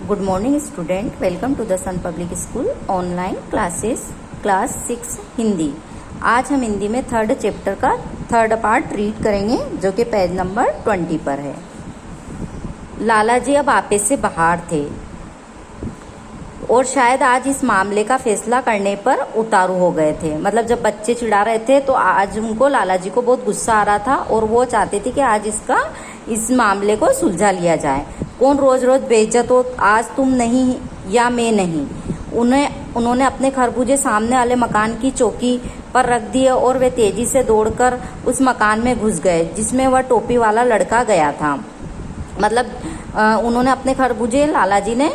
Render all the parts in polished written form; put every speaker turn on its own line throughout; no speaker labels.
Good morning student, welcome to the Sun public school online classes class 6 Hindi. आज हम हिंदी में third chapter का third part read करेंगे जो कि पेज नंबर 20 पर है। लाला जी अब आपे से बाहर थे और शायद आज इस मामले का फैसला करने पर उतारू हो गए थे। मतलब जब बच्चे चिढ़ा रहे थे तो आज उनको लाला जी को बहुत गुस्सा आ रहा था और वो चाहते थे कि आज इस मामले को सुलझा लिया जाए। कौन रोज रोज बेइज्जत हो, आज तुम नहीं या मैं नहीं। उन्होंने अपने खरबूजे सामने वाले मकान की चौकी पर रख दिए और वे तेजी से दौड़कर उस मकान में घुस गए जिसमें वह टोपी वाला लड़का गया था। मतलब उन्होंने अपने खरबूजे लाला जी ने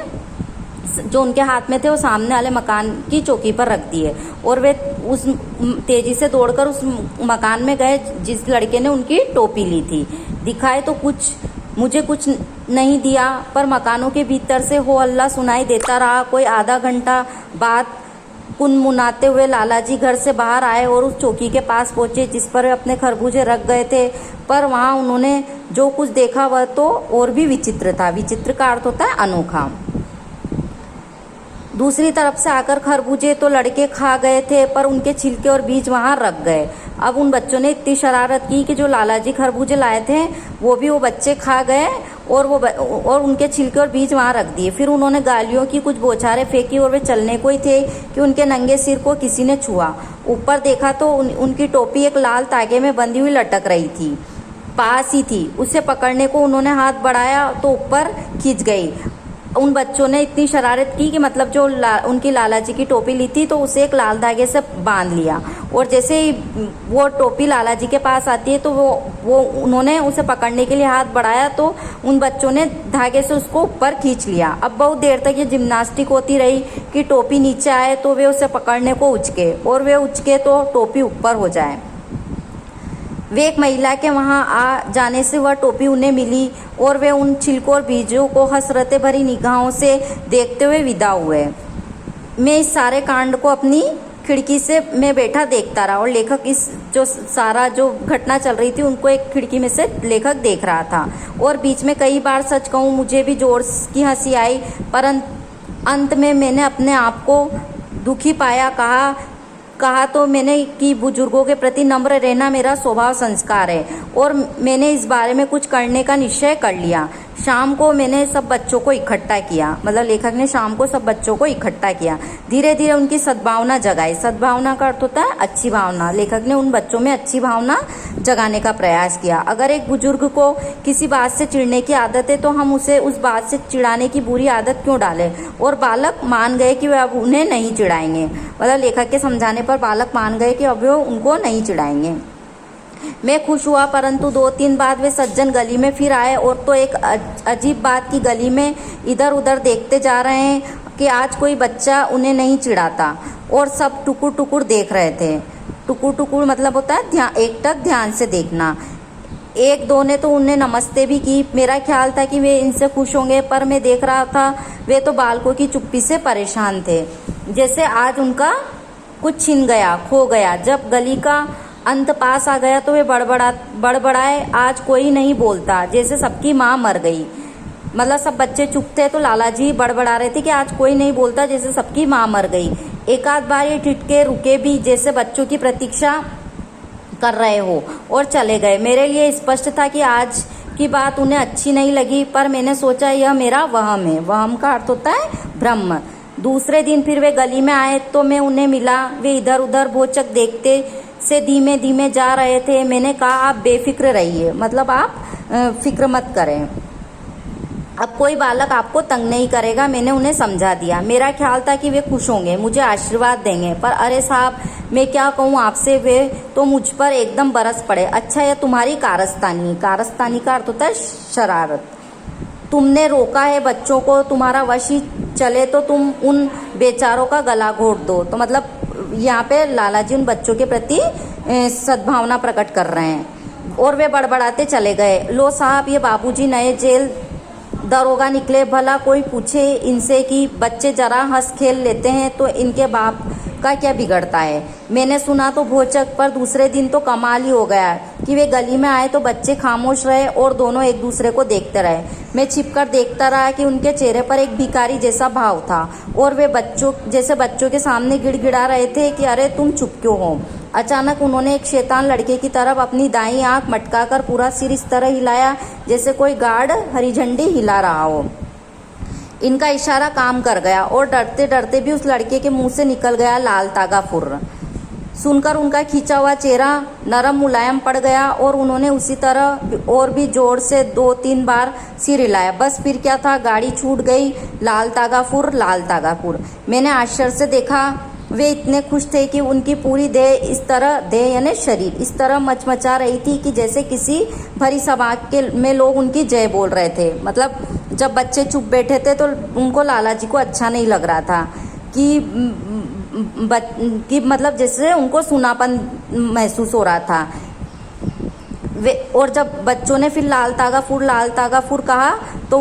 जो उनके हाथ में थे वो सामने वाले मकान की चौकी पर रख दिए और वे उस तेजी से दौड़कर उस मकान में गए जिस लड़के ने उनकी टोपी ली थी। दिखाए तो मुझे कुछ नहीं दिया, पर मकानों के भीतर से हो हल्ला सुनाई देता रहा। कोई आधा घंटा बाद कुनमुनाते हुए लाला जी घर से बाहर आए और उस चौकी के पास पहुंचे जिस पर वे अपने खरबूजे रख गए थे। पर वहां उन्होंने जो कुछ देखा वह तो और भी विचित्र था। विचित्र का अर्थ होता है अनोखा। दूसरी तरफ से आकर खरबूजे तो लड़के खा गए थे, पर उनके छिलके और बीज वहां रख गए। अब उन बच्चों ने इतनी शरारत की कि जो लाला जी खरबूजे लाए थे वो बच्चे खा गए और उनके छिलके और बीज वहां रख दिए। फिर उन्होंने गालियों की कुछ बौछारें फेंकी और वे चलने को ही थे कि उनके नंगे सिर को किसी ने छुआ। ऊपर देखा तो उनकी टोपी एक लाल तागे में बंधी हुई लटक रही थी, पास ही थी। उसे पकड़ने को उन्होंने हाथ बढ़ाया तो ऊपर खींच गई। उन बच्चों ने इतनी शरारत की कि मतलब जो उनकी लाला जी की टोपी ली थी तो उसे एक लाल धागे से बांध लिया और जैसे ही वो टोपी लाला जी के पास आती है तो वो उन्होंने उसे पकड़ने के लिए हाथ बढ़ाया तो उन बच्चों ने धागे से उसको ऊपर खींच लिया। अब बहुत देर तक ये जिम्नास्टिक होती रही कि टोपी नीचे आए तो वे उसे पकड़ने को उचके और वे उचके तो टोपी ऊपर हो जाए। वे एक महिला के वहां आ जाने से वह टोपी उन्हें मिली और वे उन छिलकों और बीजों को हसरते भरी निगाहों से देखते हुए विदा हुए। मैं इस सारे कांड को अपनी खिड़की से मैं बैठा देखता रहा और लेखक इस जो घटना चल रही थी उनको एक खिड़की में से लेखक देख रहा था। और बीच में कई बार सच कहूँ मुझे भी जोर की हंसी आई, पर अंत में मैंने अपने आप को दुखी पाया। कहा तो मैंने कि बुजुर्गों के प्रति नम्र रहना मेरा स्वभाव संस्कार है और मैंने इस बारे में कुछ करने का निश्चय कर लिया। शाम को मैंने सब बच्चों को इकट्ठा किया। मतलब लेखक ने शाम को सब बच्चों को इकट्ठा किया, धीरे धीरे उनकी सद्भावना जगाई। सद्भावना का अर्थ होता है अच्छी भावना। लेखक ने उन बच्चों में अच्छी भावना जगाने का प्रयास किया। अगर एक बुजुर्ग को किसी बात से चिढ़ने की आदत है तो हम उसे उस बात से चिढ़ाने की बुरी आदत क्यों डालें। और बालक मान गए कि वे अब उन्हें नहीं चिढ़ाएंगे। मतलब लेखक के समझाने पर बालक मान गए कि अब वे उनको नहीं चिढ़ाएंगे। मैं खुश हुआ, परंतु 2-3 बाद वे सज्जन गली में फिर आए और तो एक अजीब बात की गली में इधर उधर देखते जा रहे हैं कि आज कोई बच्चा उन्हें नहीं चिढ़ाता और सब टुकुर टुकुर देख रहे थे। टुकुर टुकुर मतलब होता है एकटक ध्यान से देखना। एक दो ने तो उन्हें नमस्ते भी की। मेरा ख्याल था कि वे इनसे खुश होंगे, पर मैं देख रहा था वे तो बालकों की चुप्पी से परेशान थे, जैसे आज उनका कुछ छिन गया, खो गया। जब गली का अंत पास आ गया तो वे बड़बड़ाए, आज कोई नहीं बोलता, जैसे सबकी माँ मर गई। मतलब सब बच्चे चुप थे तो लाला जी बड़बड़ा रहे थे कि आज कोई नहीं बोलता, जैसे सबकी माँ मर गई। एक आध बार ये ठिठके रुके भी, जैसे बच्चों की प्रतीक्षा कर रहे हो, और चले गए। मेरे लिए स्पष्ट था कि आज की बात उन्हें अच्छी नहीं लगी, पर मैंने सोचा यह मेरा वहम है। वहम का अर्थ होता है भ्रम। दूसरे दिन फिर वे गली में आए तो मैं उन्हें मिला। वे इधर उधर भौचक देखते से धीमे धीमे जा रहे थे। मैंने कहा आप बेफिक्र रहिए, मतलब आप फिक्र मत करें, अब कोई बालक आपको तंग नहीं करेगा। मैंने उन्हें समझा दिया। मेरा ख्याल था कि वे खुश होंगे, मुझे आशीर्वाद देंगे, पर अरे साहब मैं क्या कहूँ आपसे, वे तो मुझ पर एकदम बरस पड़े। अच्छा यह तुम्हारी कारस्तानी का अर्थ होता है शरारत। तुमने रोका है बच्चों को, तुम्हारा वश ही चले तो तुम उन बेचारों का गला घोट दो। तो मतलब यहाँ पे लाला जी उन बच्चों के प्रति सद्भावना प्रकट कर रहे हैं और वे बड़बड़ाते चले गए। लो साहब ये बाबूजी नए जेल दरोगा निकले, भला कोई पूछे इनसे कि बच्चे जरा हंस खेल लेते हैं तो इनके बाप का क्या बिगड़ता है। मैंने सुना तो भोचक, पर दूसरे दिन तो कमाल ही हो गया। कि वे गली में आए तो बच्चे खामोश रहे और दोनों एक दूसरे को देखते रहे। मैं छिपकर देखता रहा कि उनके चेहरे पर एक भिखारी जैसा भाव था और वे बच्चों के सामने गिड़गिड़ा रहे थे कि अरे तुम चुप क्यों हो। अचानक उन्होंने एक शैतान लड़के की तरफ अपनी दाईं आंख मटकाकर पूरा सिर इस तरह हिलाया जैसे कोई गार्ड हरी झंडी हिला रहा हो। इनका इशारा काम कर गया और डरते डरते भी उस लड़के के मुंह से निकल गया लाल तागा फुर्र। सुनकर उनका खींचा हुआ चेहरा नरम मुलायम पड़ गया और उन्होंने उसी तरह और भी जोर से 2-3 बार सिर हिलाया। बस फिर क्या था, गाड़ी छूट गई। लाल तागा फुर्र। मैंने आश्चर्य से देखा, वे इतने खुश थे कि उनकी पूरी देह यानी शरीर इस तरह मचमचा रही थी कि जैसे किसी भरी सभा में लोग उनकी जय बोल रहे थे। मतलब जब बच्चे चुप बैठे थे तो उनको लाला जी को अच्छा नहीं लग रहा था कि मतलब जैसे उनको सूनापन महसूस हो रहा था। और जब बच्चों ने फिर लाल तागा फुर कहा तो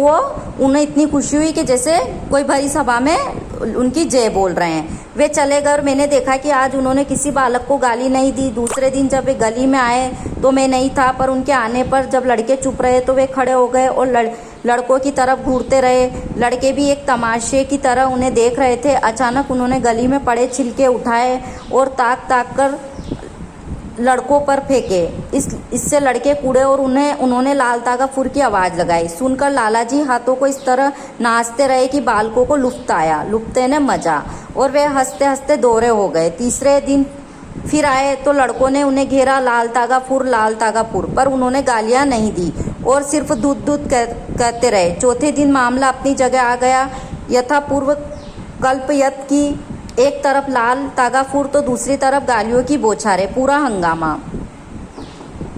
उन्हें इतनी खुशी हुई कि जैसे कोई भरी सभा में उनकी जय बोल रहे हैं। वे चले गए और मैंने देखा कि आज उन्होंने किसी बालक को गाली नहीं दी। दूसरे दिन जब वे गली में आए तो मैं नहीं था, पर उनके आने पर जब लड़के चुप रहे तो वे खड़े हो गए और लड़कों की तरफ घूरते रहे। लड़के भी एक तमाशे की तरह उन्हें देख रहे थे। अचानक उन्होंने गली में पड़े छिलके उठाए और ताक कर लड़कों पर फेंके। इससे लड़के कूड़े और उन्होंने लाल तागा फुर की आवाज़ लगाई। सुनकर लाला जी हाथों को इस तरह नाचते रहे कि बालकों को लुफ्ते ने मजा, और वे हंसते हंसते दोहरे हो गए। तीसरे दिन फिर आए तो लड़कों ने उन्हें घेरा, लाल तागा फुर, पर उन्होंने गालियां नहीं दी और सिर्फ दूध कहते रहे। चौथे दिन मामला अपनी जगह आ गया। यथापूर्व कल्पयत की एक तरफ लाल तागा फुर तो दूसरी तरफ गालियों की बौछारें, पूरा हंगामा।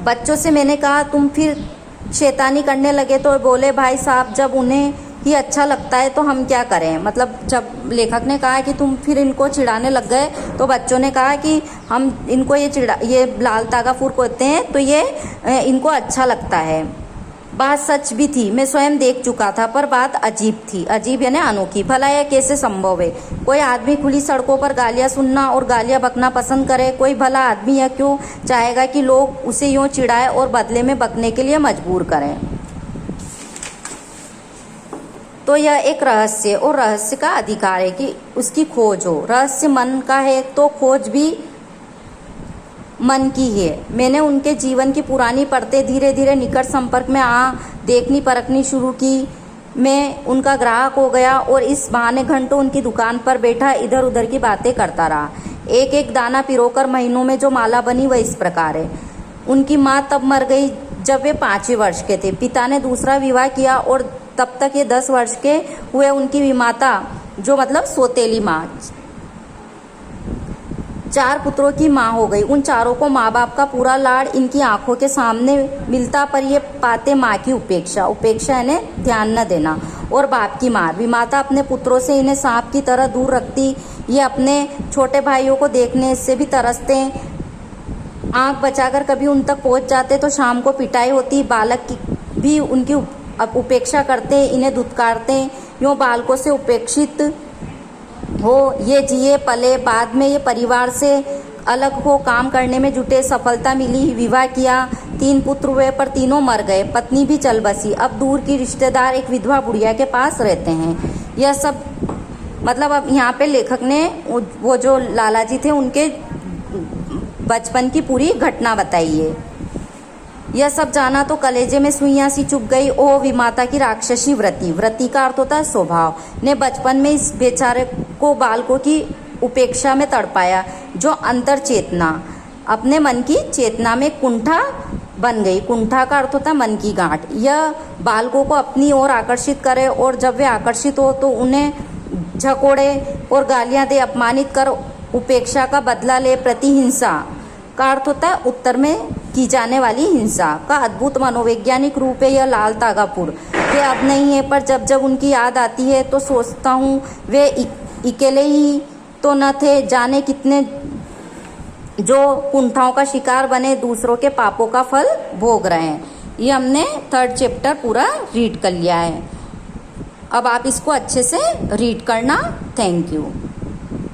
बच्चों से मैंने कहा, तुम फिर शैतानी करने लगे? तो बोले, भाई साहब जब उन्हें ही अच्छा लगता है तो हम क्या करें। मतलब जब लेखक ने कहा कि तुम फिर इनको चिढ़ाने लग गए तो बच्चों ने कहा कि हम इनको ये लाल तागा फुर कहते हैं तो ये इनको अच्छा लगता है। बात सच भी थी, मैं स्वयं देख चुका था, पर बात अजीब थी। अजीब यानी अनोखी। भला यह कैसे संभव है? कोई आदमी खुली सड़कों पर गालियां सुनना और गालियां बकना पसंद करे? कोई भला आदमी यह क्यों चाहेगा कि लोग उसे यूं चिढ़ाए और बदले में बकने के लिए मजबूर करें? तो यह एक रहस्य, और रहस्य का अधिकार है कि उसकी खोज हो। रहस्य मन का है तो खोज भी मन की है। मैंने उनके जीवन की पुरानी परतें धीरे धीरे निकट संपर्क में देखनी परखनी शुरू की। मैं उनका ग्राहक हो गया और इस बहाने घंटों उनकी दुकान पर बैठा इधर उधर की बातें करता रहा। एक एक दाना पिरोकर महीनों में जो माला बनी वह इस प्रकार है। उनकी माँ तब मर गई जब वे 5 वर्ष के थे। पिता ने दूसरा विवाह किया और तब तक ये 10 वर्ष के हुए। उनकी विमाता, जो मतलब सौतेली माँ, 4 पुत्रों की माँ हो गई। उन चारों को माँ बाप का पूरा लाड़ इनकी आंखों के सामने मिलता, पर ये पाते माँ की उपेक्षा इन्हें ध्यान न देना, और बाप की मार। विमाता अपने पुत्रों से इन्हें सांप की तरह दूर रखती। ये अपने छोटे भाइयों को देखने से भी तरसते। आंख बचाकर कभी उन तक पहुँच जाते तो शाम को पिटाई होती। बालक भी उनकी उपेक्षा करते, इन्हें धुतकारते। यूँ बालकों से उपेक्षित हो ये जिए पले। बाद में ये परिवार से अलग हो काम करने में जुटे। सफलता मिली, विवाह किया, 3 पुत्र हुए, पर तीनों मर गए। पत्नी भी चल बसी। अब दूर की रिश्तेदार एक विधवा बुढ़िया के पास रहते हैं। यह सब मतलब अब यहाँ पे लेखक ने वो जो लाला जी थे उनके बचपन की पूरी घटना बताई है। यह सब जाना तो कलेजे में सुइयां सी चुभ गई। ओह विमाता की राक्षसी व्रति का अर्थ होता है स्वभाव, ने बचपन में इस बेचारे को बालकों की उपेक्षा में तड़पाया। जो अंतर चेतना अपने मन की चेतना में कुंठा बन गई। कुंठा का अर्थ होता है मन की गांठ। यह बालकों को अपनी ओर आकर्षित करे और जब वे आकर्षित हो तो उन्हें झकोड़े और गालियां दे, अपमानित कर उपेक्षा का बदला ले। प्रतिहिंसा का अर्थ होता है उत्तर में की जाने वाली हिंसा का अद्भुत मनोवैज्ञानिक रूप है यह लाल तागा फुर। वे अब नहीं है, पर जब जब उनकी याद आती है तो सोचता हूँ वे अकेले ही तो न थे, जाने कितने जो कुंठाओं का शिकार बने, दूसरों के पापों का फल भोग रहे हैं। ये हमने 3rd चैप्टर पूरा रीड कर लिया है। अब आप इसको अच्छे से रीड करना। Thank you.